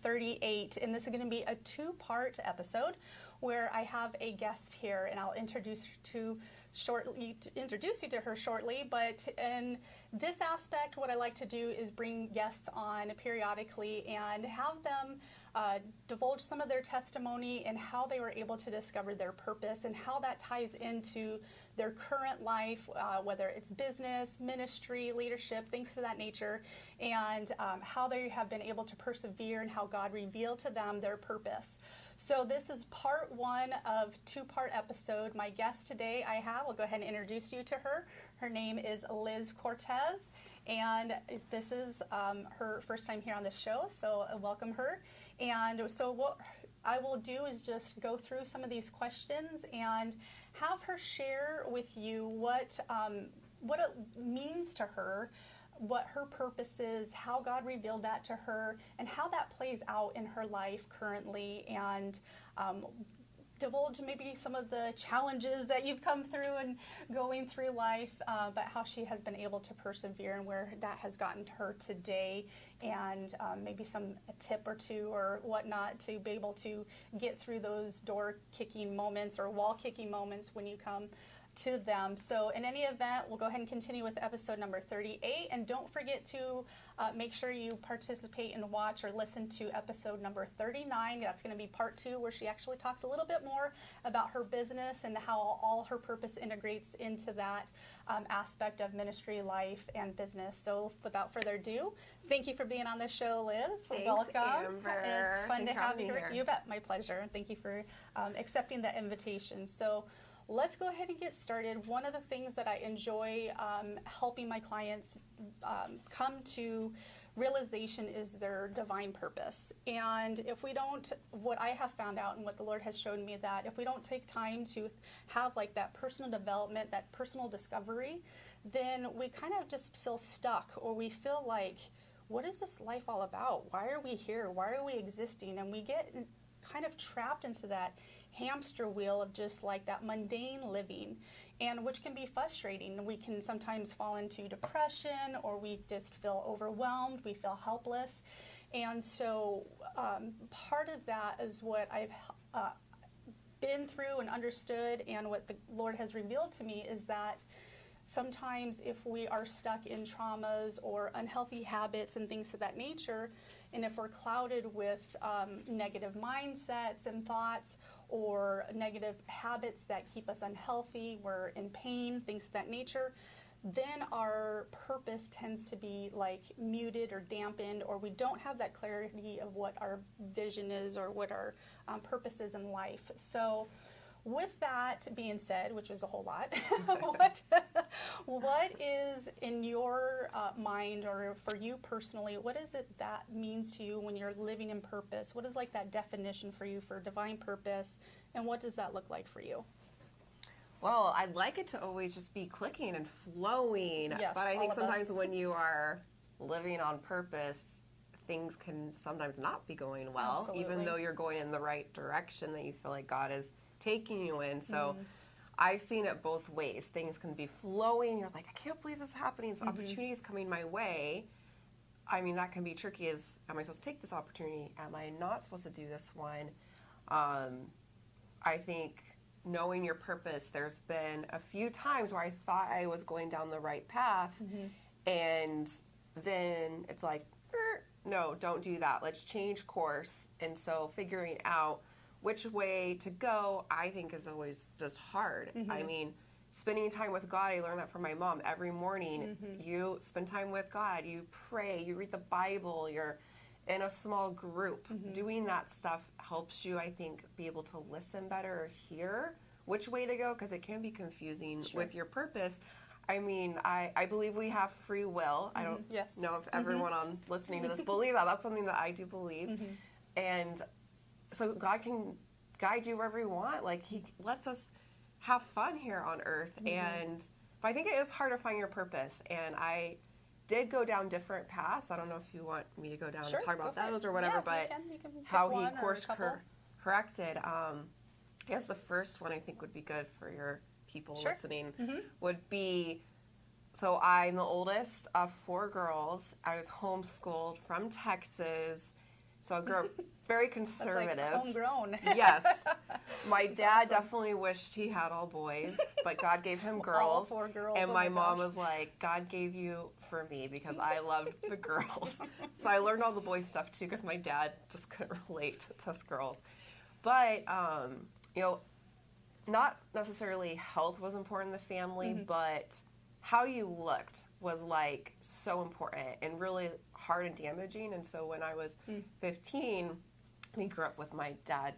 38, and this is going to be a two-part episode where I have a guest here, and I'll introduce you to her shortly. But in this aspect, what I like to do is bring guests on periodically and have them divulge some of their testimony and how they were able to discover their purpose and how that ties into their current life, whether it's business, ministry, leadership, things to that nature, and how they have been able to persevere and how God revealed to them their purpose. So this is part one of two-part episode. My guest today I'll go ahead and introduce you to her. Her name is Liz Cortes, and this is her first time here on the show, so welcome her. And so what I will do is just go through some of these questions and have her share with you what it means to her, what her purpose is, how God revealed that to her, and how that plays out in her life currently, and divulge maybe some of the challenges that you've come through and going through life, but how she has been able to persevere and where that has gotten to her today, and maybe a tip or two or whatnot to be able to get through those door-kicking moments or wall-kicking moments when you come to them. So in any event, we'll go ahead and continue with episode number 38, and don't forget to make sure you participate and watch or listen to episode number 39. That's going to be part two, where she actually talks a little bit more about her business and how all her purpose integrates into that aspect of ministry, life, and business. So without further ado, thank you for being on the show, Liz. Thanks, welcome. Amber. It's fun to have you here. You bet. My pleasure. Thank you for accepting the invitation. So let's go ahead and get started. One of the things that I enjoy helping my clients come to realization is their divine purpose. And if we don't, what I have found out and what the Lord has shown me, that if we don't take time to have like that personal development, that personal discovery, then we kind of just feel stuck, or we feel like, what is this life all about? Why are we here? Why are we existing? And we get kind of trapped into that hamster wheel of just like that mundane living, and which can be frustrating. We can sometimes fall into depression, or we just feel overwhelmed, we feel helpless. And so part of that is what I've been through and understood, and what the Lord has revealed to me is that sometimes if we are stuck in traumas or unhealthy habits and things of that nature, and if we're clouded with negative mindsets and thoughts, or negative habits that keep us unhealthy, we're in pain, things of that nature, then our purpose tends to be like muted or dampened, or we don't have that clarity of what our vision is or what our purpose is in life. So with that being said, which was a whole lot, what is in your mind, or for you personally, what is it that means to you when you're living in purpose? What is like that definition for you for divine purpose, and what does that look like for you? Well, I'd like it to always just be clicking and flowing, yes, but I think sometimes when you are living on purpose, things can sometimes not be going well, Absolutely. Even though you're going in the right direction that you feel like God is taking you in. So I've seen it both ways. Things can be flowing. You're like, I can't believe this is happening. This opportunity is coming my way. I mean, that can be tricky. Am I supposed to take this opportunity? Am I not supposed to do this one? I think knowing your purpose, there's been a few times where I thought I was going down the right path, and then it's like, no, don't do that. Let's change course. And so figuring out which way to go, I think, is always just hard. I mean, spending time with God, I learned that from my mom. Every morning, you spend time with God, you pray, you read the Bible, you're in a small group. Doing that stuff helps you, I think, be able to listen better or hear which way to go, because it can be confusing with your purpose. I mean, I believe we have free will. I don't know if everyone on listening to this believe that. That's something that I do believe. And so God can guide you wherever you want. Like, He lets us have fun here on earth. But I think it is hard to find your purpose. And I did go down different paths. I don't know if you want me to go down and talk about those or whatever, but you can how He course corrected. I guess the first one I think would be good for your people listening would be, so I'm the oldest of 4 girls. I was homeschooled from Texas, So I grew up very That's conservative. like homegrown. Yes. My dad definitely wished he had all boys, but God gave him girls. All 4 girls. And oh my mom gosh. was like, God gave you for me because I loved the girls. So I learned all the boy stuff too because my dad just couldn't relate to us girls. But, you know, not necessarily health was important in the family, but how you looked was like so important and really hard and damaging. And so when I was 15, we grew up with my dad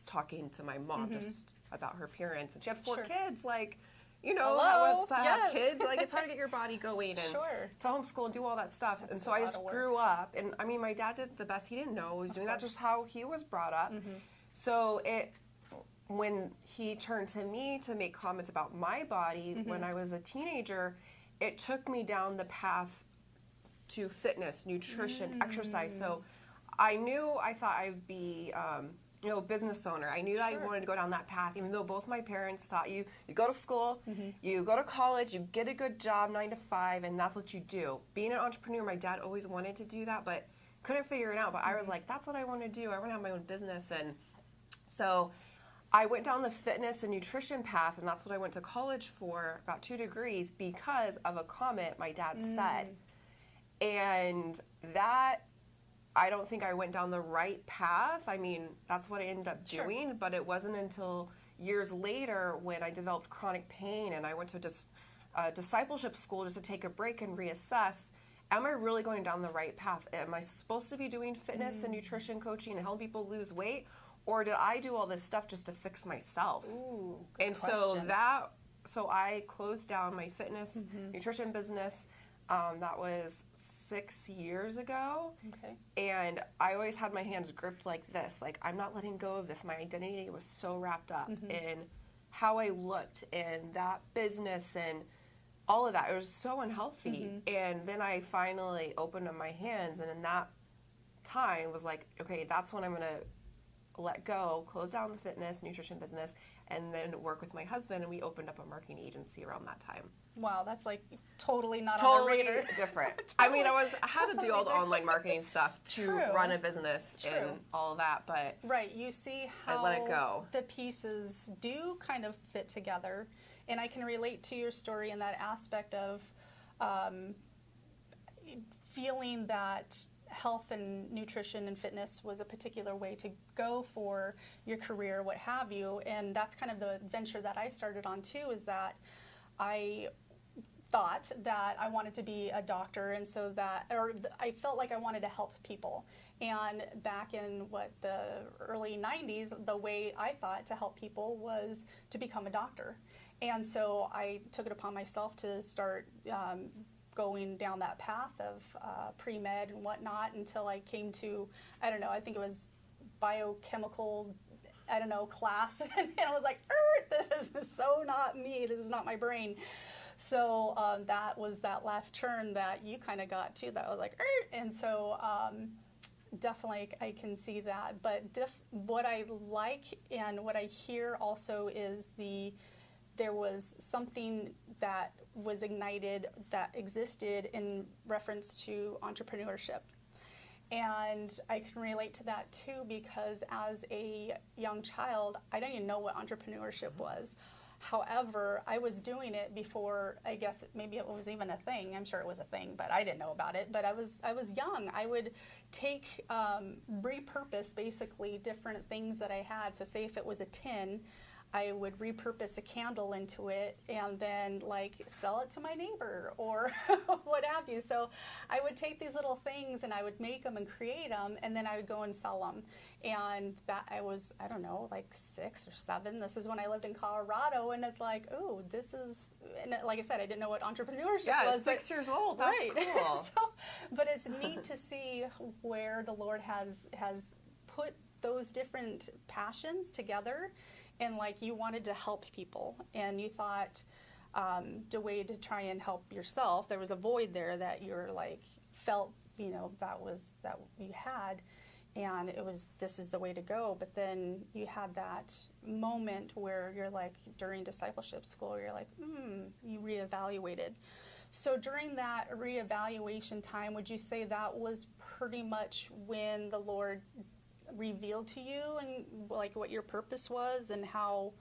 talking to my mom just about her appearance, and she had 4 kids. Like, you know, how it's to have kids. Like, it's hard to get your body going and to homeschool and do all that stuff. And so I just grew up, and I mean, my dad did the best he didn't know. He was doing that just how he was brought up. So when he turned to me to make comments about my body when I was a teenager, it took me down the path to fitness, nutrition, exercise. So I thought I'd be, you know, a business owner. I knew that I wanted to go down that path, even though both my parents taught you go to school, you go to college, you get a good job, 9 to 5, and that's what you do. Being an entrepreneur, my dad always wanted to do that, but couldn't figure it out. But I was like, that's what I want to do. I want to have my own business. And so I went down the fitness and nutrition path, and that's what I went to college for, got 2 degrees because of a comment my dad said. And that, I don't think I went down the right path. I mean, that's what I ended up doing, but it wasn't until years later when I developed chronic pain and I went to discipleship school just to take a break and reassess. Am I really going down the right path? Am I supposed to be doing fitness and nutrition coaching and helping people lose weight? Or did I do all this stuff just to fix myself? Ooh, good and question. so I closed down my fitness nutrition business. That was 6 years ago. Okay. And I always had my hands gripped like this. Like, I'm not letting go of this. My identity was so wrapped up in how I looked and that business and all of that. It was so unhealthy. And then I finally opened up my hands, and in that time was like, okay, that's when I'm going to let go, close down the fitness, nutrition business, and then work with my husband, and we opened up a marketing agency around that time. Wow, that's like totally not on the radar. Different. I mean, I had to do all the online marketing stuff to run a business and all of that, but right, you see how I let it go. The pieces do kind of fit together, and I can relate to your story in that aspect of feeling that health and nutrition and fitness was a particular way to go for your career, what have you. And that's kind of the venture that I started on too, is that I thought that I wanted to be a doctor, and so I felt like I wanted to help people. And back in the early 90s, the way I thought to help people was to become a doctor. And so I took it upon myself to start going down that path of pre-med and whatnot until I came to, I don't know, I think it was biochemical, class. And I was like, this is so not me. This is not my brain. So that was that left turn that you kind of got to, that I was like, and so definitely I can see that. But what I like and what I hear also is there was something that was ignited that existed in reference to entrepreneurship. And I can relate to that too, because as a young child, I didn't even know what entrepreneurship was. However, I was doing it before, I guess maybe it was even a thing. I'm sure it was a thing, but I didn't know about it. But I was young. I would take, repurpose basically different things that I had. So say if it was a tin, I would repurpose a candle into it and then sell it to my neighbor or what have you. So I would take these little things and I would make them and create them, and then I would go and sell them. And that I was, 6 or 7. This is when I lived in Colorado, and it's like, oh, this is, and like I said, I didn't know what entrepreneurship was. 6 years old. That's right. Cool. But it's neat to see where the Lord has put those different passions together. And you wanted to help people, and you thought the way to try and help yourself, there was a void there that you're felt, that you had, and it was, this is the way to go. But then you had that moment where you're during discipleship school, you're you reevaluated. So during that reevaluation time, would you say that was pretty much when the Lord revealed to you and like what your purpose was, and how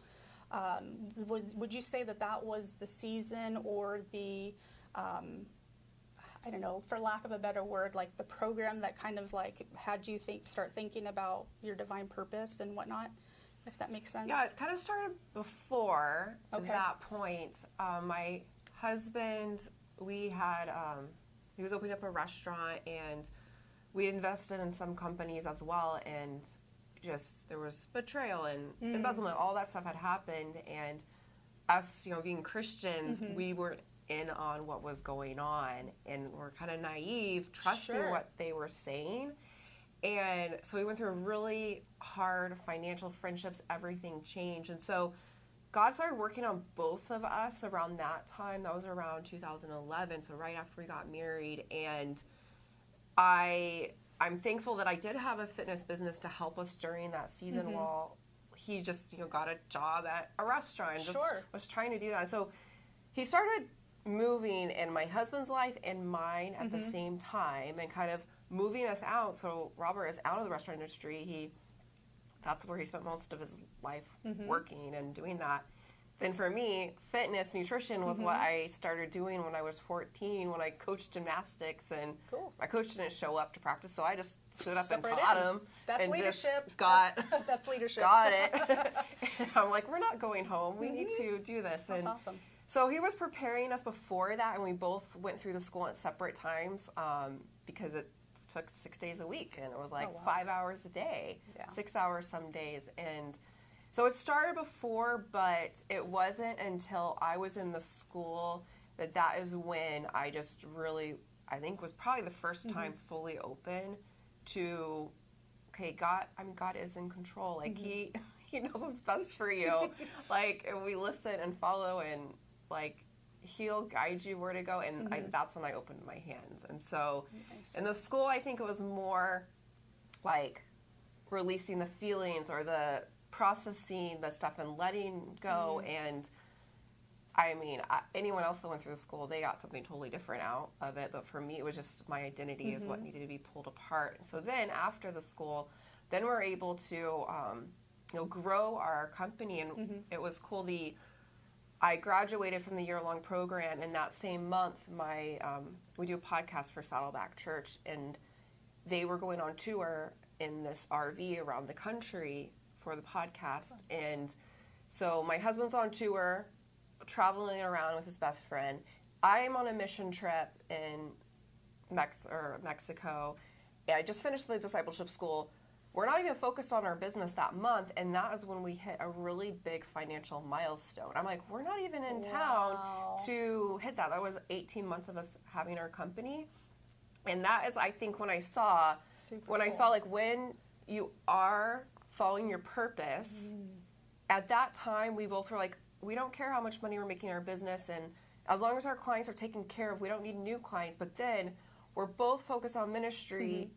would you say that was the season, or the I don't know, for lack of a better word, like the program that kind of like had you start thinking about your divine purpose and whatnot, if that makes sense? Yeah, it kind of started before that point. My husband, he was opening up a restaurant, and we invested in some companies as well, and just there was betrayal and embezzlement, all that stuff had happened, and us, being Christians, we weren't in on what was going on, and we're kind of naive, trusting what they were saying. And so we went through a really hard financial, friendships, everything changed. And so God started working on both of us around that time. That was around 2011, so right after we got married. And I'm thankful that I did have a fitness business to help us during that season while he just, got a job at a restaurant and just was trying to do that. So he started moving in my husband's life and mine at the same time, and kind of moving us out. So Robert is out of the restaurant industry. That's where he spent most of his life working and doing that. Then for me, fitness, nutrition was what I started doing when I was 14, when I coached gymnastics, and my coach didn't show up to practice, so I just stood up and taught him. That's and leadership. That's leadership. Got it. And I'm like, we're not going home. We need to do this. That's awesome. So he was preparing us before that, and we both went through the school at separate times because it took 6 days a week, and it was like 5 hours a day, 6 hours some days. And so it started before, but it wasn't until I was in the school that is when I just really, I think was probably the first time fully open to, okay, God is in control. Like he knows what's best for you. Like, and we listen and follow, and like he'll guide you where to go, and that's when I opened my hands. And so in the school, I think it was more like releasing the feelings or the processing the stuff and letting go. And I mean, anyone else that went through the school, they got something totally different out of it, but for me it was just my identity is what needed to be pulled apart. And so then after the school, then we're able to grow our company, and it was cool. I graduated from the year-long program, and that same month, we do a podcast for Saddleback Church, and they were going on tour in this RV around the country for the podcast. And so my husband's on tour, traveling around with his best friend. I am on a mission trip in Mexico. I just finished the discipleship school. We're not even focused on our business that month, and that is when we hit a really big financial milestone. I'm like, we're not even in town to hit that. That was 18 months of us having our company. And that is, I think, when I saw, I felt like when you are following your purpose, at that time we both were like, we don't care how much money we're making in our business, and as long as our clients are taken care of, we don't need new clients. But then we're both focused on ministry.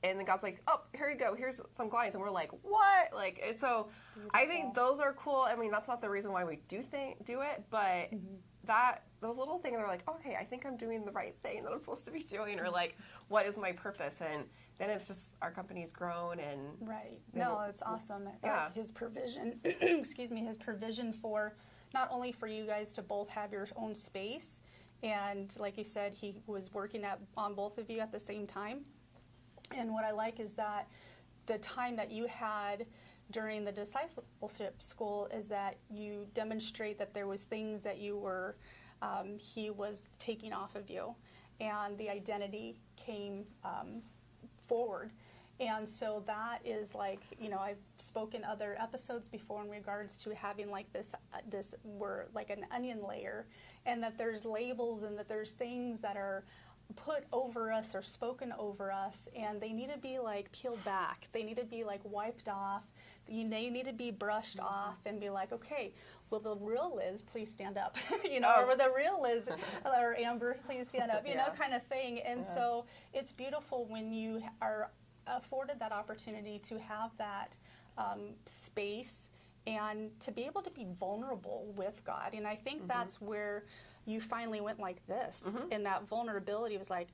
And then God's like, oh, here you go. Here's some clients. And we're like, what? Like, so beautiful. I think those are cool. I mean, that's not the reason why we do it, but those little things are like, okay, I think I'm doing the right thing that I'm supposed to be doing, or like, what is my purpose? And then it's just our company's grown, and no, it's awesome. Like his provision, his provision for not only for you guys to both have your own space, and like you said, he was working on both of you at the same time. And what I like is that the time that you had during the discipleship school is that you demonstrate that there was things that you were, he was taking off of you, and the identity came forward. And so that is like, I've spoken other episodes before in regards to having like this we're like an onion layer, and that there's labels and that there's things that are put over us or spoken over us, and they need to be like peeled back. They need to be like wiped off. They need to be brushed off and be like, okay, will the real Liz please stand up? Or will the real Liz or Amber please stand up? You know, kind of thing. And so it's beautiful when you are afforded that opportunity to have that space and to be able to be vulnerable with God. And I think that's where you finally went like this, and that vulnerability was like,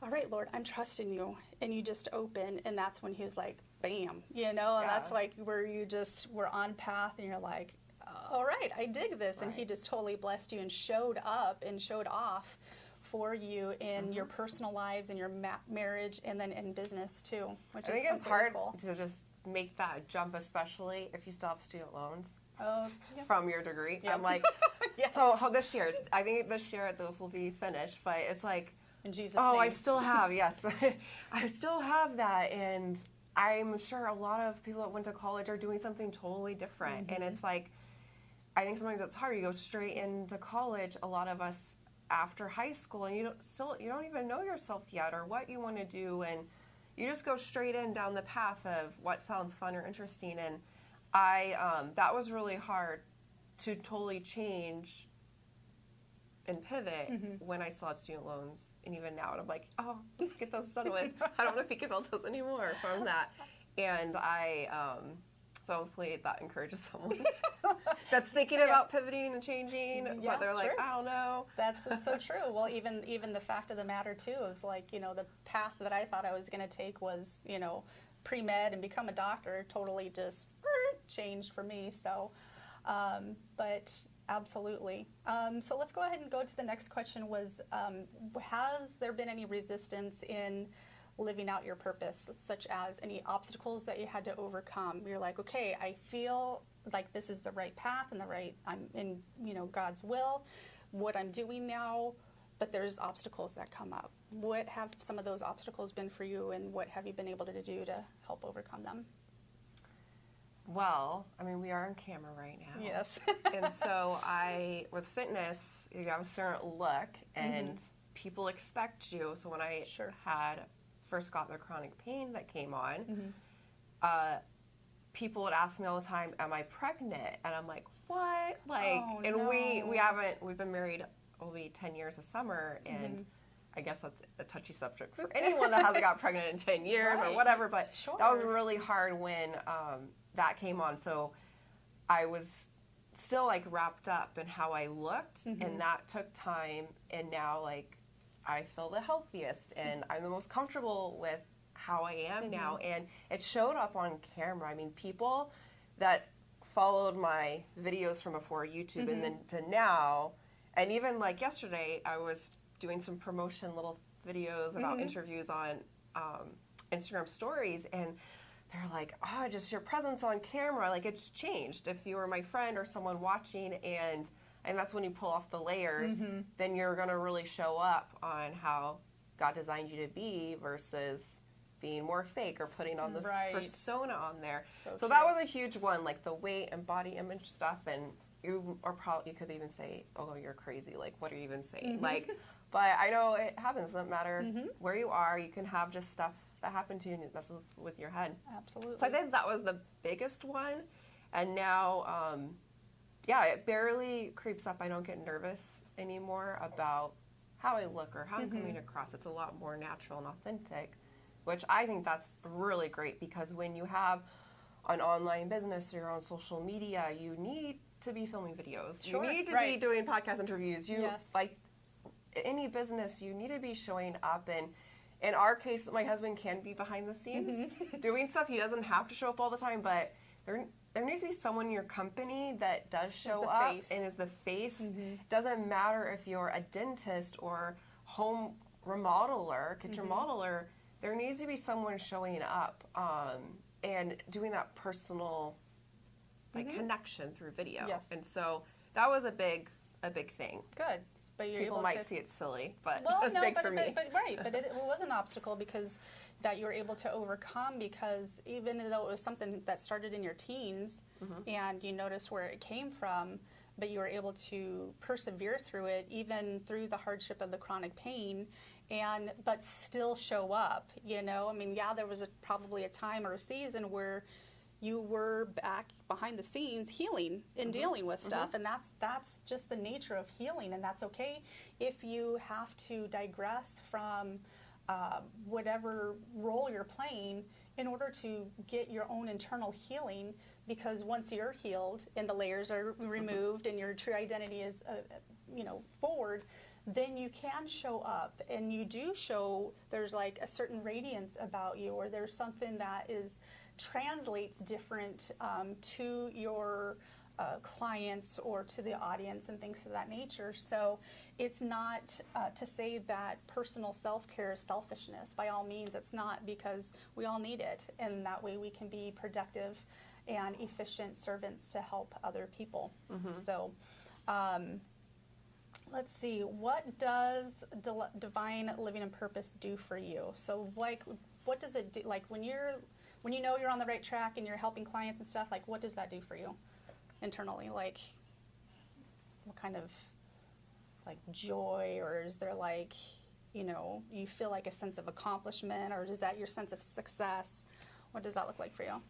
all right, Lord, I'm trusting you. And you just open, and that's when he's like, bam, you know, and Yeah. that's like where you just were on path, and you're like, all right, I dig this. And he Right. just totally blessed you and showed up and showed off for you in your personal lives, in your marriage, and then in business too, which I is think it's completely hard cool. to just make that jump, especially if you still have student loans Oh, yeah. from your degree. Yep. I'm like, Yes. so this year, I think this year this will be finished, but it's like, In Jesus' oh, name. I still have, yes, I still have that, and I'm sure a lot of people that went to college are doing something totally different, and it's like, I think sometimes it's hard. You go straight into college, a lot of us after high school, and you don't even know yourself yet or what you want to do, and you just go straight in down the path of what sounds fun or interesting, and that was really hard to totally change and pivot when I still had student loans, and even now, and I'm like, oh, let's get those done with. I don't want to think about those anymore from that. And so hopefully that encourages someone that's thinking about pivoting and changing, but they're like, true. I don't know. That's so true. Well, even the fact of the matter too is like, you know, the path that I thought I was going to take was, you know, pre-med and become a doctor, totally just changed for me. So, but absolutely. So let's go ahead and go to the next question was, has there been any resistance in living out your purpose, such as any obstacles that you had to overcome? You're like, okay, I feel like this is the right path and I'm in, you know, God's will, what I'm doing now, but there's obstacles that come up. What have some of those obstacles been for you, and what have you been able to do to help overcome them? Well, I mean, we are on camera right now. Yes. And so with fitness, you have a certain look, and people expect you. So when I first got the chronic pain that came on, people would ask me all the time, am I pregnant? And I'm like, what? Like, Oh, and no. we've been married, it'll be 10 years this summer, and I guess that's a touchy subject for anyone that hasn't got pregnant in 10 years or whatever, but that was really hard when that came on. So I was still like wrapped up in how I looked, and that took time, and now like I feel the healthiest and I'm the most comfortable with how I am now, and it showed up on camera. I mean, people that followed my videos from before YouTube and then to now, and even like yesterday I was doing some promotion little videos about interviews on Instagram stories, and they're like, oh, just your presence on camera, like it's changed. If you were my friend or someone watching, and that's when you pull off the layers, then you're going to really show up on how God designed you to be versus being more fake or putting on this persona on there. So that was a huge one, like the weight and body image stuff, and you could even say, oh, you're crazy, like what are you even saying? Like, but I know it happens. It doesn't matter where you are. You can have just stuff that happened to you, and that's what's with your head. Absolutely. So I think that was the biggest one, and now, it barely creeps up. I don't get nervous anymore about how I look or how I'm coming across. It's a lot more natural and authentic, which I think that's really great, because when you have an online business or you're on social media, you need to be filming videos. Sure, you need to be doing podcast interviews. Like any business, you need to be showing up, and in our case, my husband can be behind the scenes doing stuff. He doesn't have to show up all the time, but there needs to be someone in your company that does show up and is the face. Doesn't matter if you're a dentist or home remodeler, kitchen remodeler, there needs to be someone showing up and doing that personal connection through video. Yes. And so that was a big thing. Good. But you're People able might to see it silly, but well, it's big for me. But it was an obstacle because that you were able to overcome, because even though it was something that started in your teens and you noticed where it came from, but you were able to persevere through it, even through the hardship of the chronic pain, but still show up, you know? I mean, there was probably a time or a season where you were back behind the scenes healing and dealing with stuff, and that's just the nature of healing, and that's okay if you have to digress from whatever role you're playing in order to get your own internal healing, because once you're healed and the layers are removed and your true identity is forward, then you can show up and you do show there's like a certain radiance about you, or there's something that translates different to your clients or to the audience and things of that nature. So it's not to say that personal self-care is selfishness. By all means, it's not, because we all need it, and that way we can be productive and efficient servants to help other people. So let's see, what does divine living and purpose do for you? So like, what does it do? Like when you know you're on the right track and you're helping clients and stuff, like what does that do for you internally? Like what kind of like joy, or is there like, you feel like a sense of accomplishment, or is that your sense of success? What does that look like for you?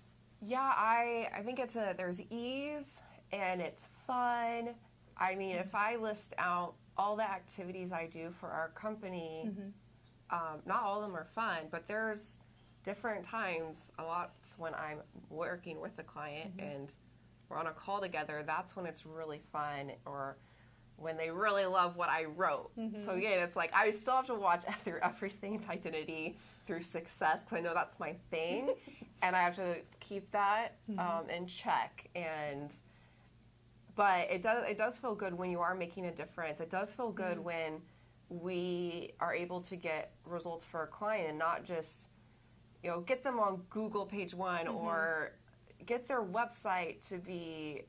Yeah, I think there's ease and it's fun. I mean, if I list out all the activities I do for our company, not all of them are fun, but there's different times, a lot when I'm working with the client and we're on a call together, that's when it's really fun, or when they really love what I wrote. So again, it's like I still have to watch through everything, identity, through success, because I know that's my thing, and I have to keep that in check. But it does feel good when you are making a difference. It does feel good when we are able to get results for a client and not just, get them on Google page one or get their website to be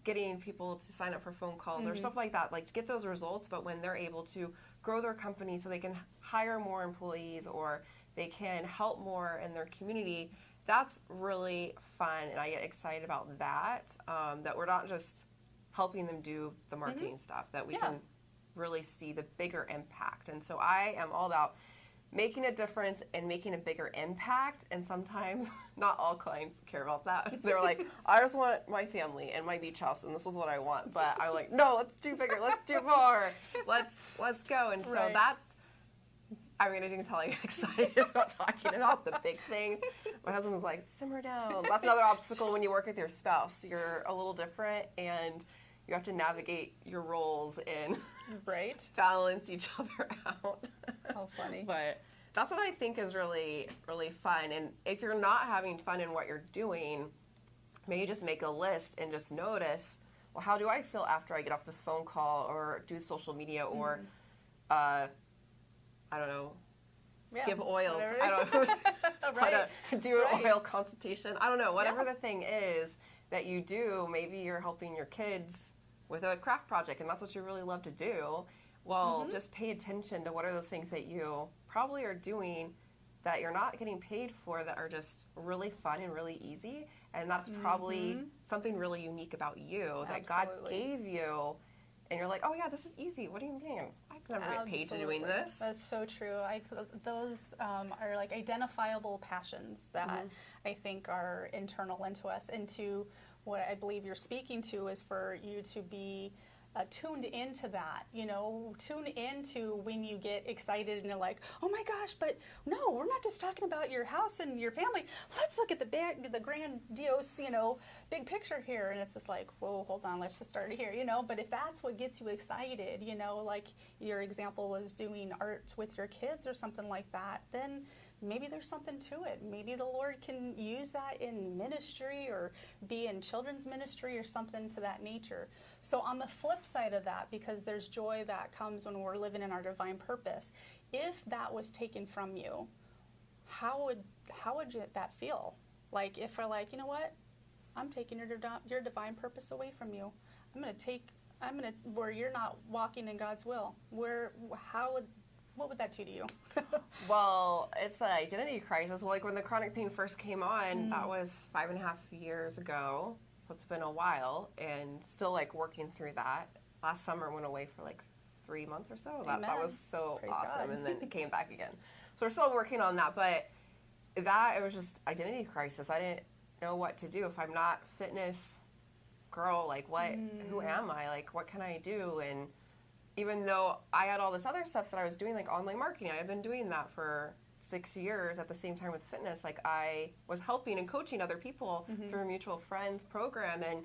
getting people to sign up for phone calls or stuff like that, like to get those results. But when they're able to grow their company so they can hire more employees or they can help more in their community, that's really fun. And I get excited about that, that we're not just helping them do the marketing stuff, that we can really see the bigger impact. And so I am all about making a difference and making a bigger impact. And sometimes not all clients care about that. They're like, I just want my family and my beach house, and this is what I want. But I'm like, no, let's do bigger. Let's do more. Let's go. And so that's, I mean, I can tell I get excited about talking about the big things. My husband was like, simmer down. That's another obstacle when you work with your spouse. You're a little different, and you have to navigate your roles and balance each other out. How funny. But that's what I think is really, really fun. And if you're not having fun in what you're doing, maybe just make a list and just notice, well, how do I feel after I get off this phone call or do social media or, I don't know, give oils. Whatever. I don't know. Do an oil consultation. I don't know. Whatever the thing is that you do, maybe you're helping your kids with a craft project and that's what you really love to do. Well, just pay attention to what are those things that you probably are doing that you're not getting paid for, that are just really fun and really easy. And that's probably something really unique about you that God gave you. And you're like, oh yeah, this is easy. What do you mean? I can never get paid to doing this. That's so true. Those are like identifiable passions that I think are internal into us. And to what I believe you're speaking to is for you to be tuned into that, tune into when you get excited and you're like, oh my gosh, but no, we're not just talking about your house and your family. Let's look at the grandiose, big picture here. And it's just like, whoa, hold on, let's just start here, But if that's what gets you excited, like your example was doing art with your kids or something like that, then maybe there's something to it. Maybe the Lord can use that in ministry or be in children's ministry or something to that nature. So on the flip side of that, because there's joy that comes when we're living in our divine purpose, if that was taken from you, how would that feel? Like if we're like, you know what? I'm taking your divine purpose away from you. Where you're not walking in God's will. What would that do to you? Well, it's an identity crisis. Well, like when the chronic pain first came on, that was 5.5 years ago. So it's been a while, and still like working through that. Last summer went away for like 3 months or so. That was so Praise awesome. God. And then it came back again. So we're still working on that. But it was just identity crisis. I didn't know what to do. If I'm not fitness girl, like who am I? Like what can I do? And even though I had all this other stuff that I was doing, like online marketing, I've been doing that for 6 years at the same time with fitness. Like I was helping and coaching other people through a mutual friends program. And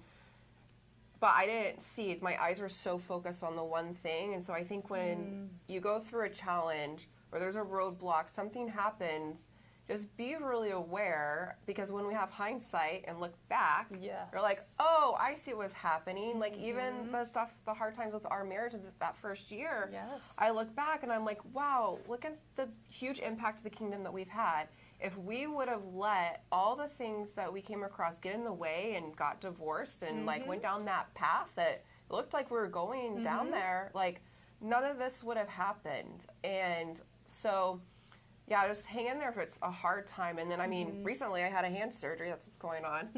but I didn't see it. My eyes were so focused on the one thing. And so I think when you go through a challenge or there's a roadblock, something happens, just be really aware, because when we have hindsight and look back, you're like, oh, I see what's happening. Like even the hard times with our marriage that first year, I look back and I'm like, wow, look at the huge impact to the kingdom that we've had. If we would have let all the things that we came across get in the way and got divorced and like went down that path that looked like we were going down there, like none of this would have happened. And so, yeah, just hang in there if it's a hard time. And then, I mean, recently I had a hand surgery. That's what's going on.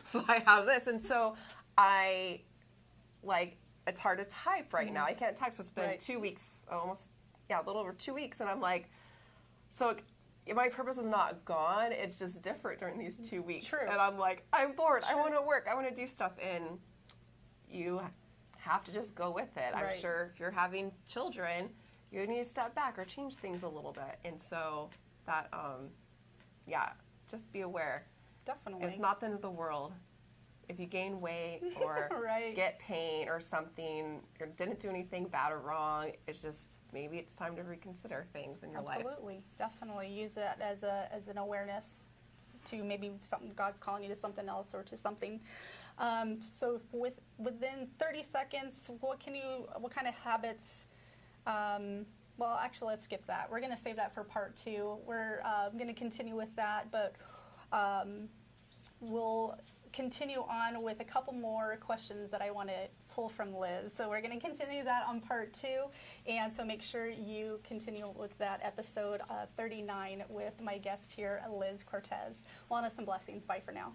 So I have this. And so it's hard to type right now. I can't type. So it's been 2 weeks, almost, a little over 2 weeks. And I'm like, so my purpose is not gone. It's just different during these 2 weeks. True. And I'm like, I'm bored. I want to work. I want to do stuff. And you have to just go with it. I'm sure if you're having children, you need to step back or change things a little bit. And so that, just be aware. Definitely. It's not the end of the world. If you gain weight or get pain or something, or didn't do anything bad or wrong, it's just maybe it's time to reconsider things in your life. Absolutely. Definitely use that as an awareness to maybe something God's calling you to something else or to something. So within 30 seconds, what kind of habits? Well, actually, let's skip that. We're going to save that for part 2. We're going to continue with that, but we'll continue on with a couple more questions that I want to pull from Liz. So we're going to continue that on part 2, and so make sure you continue with that episode 39 with my guest here, Liz Cortes. Wellness and blessings. Bye for now.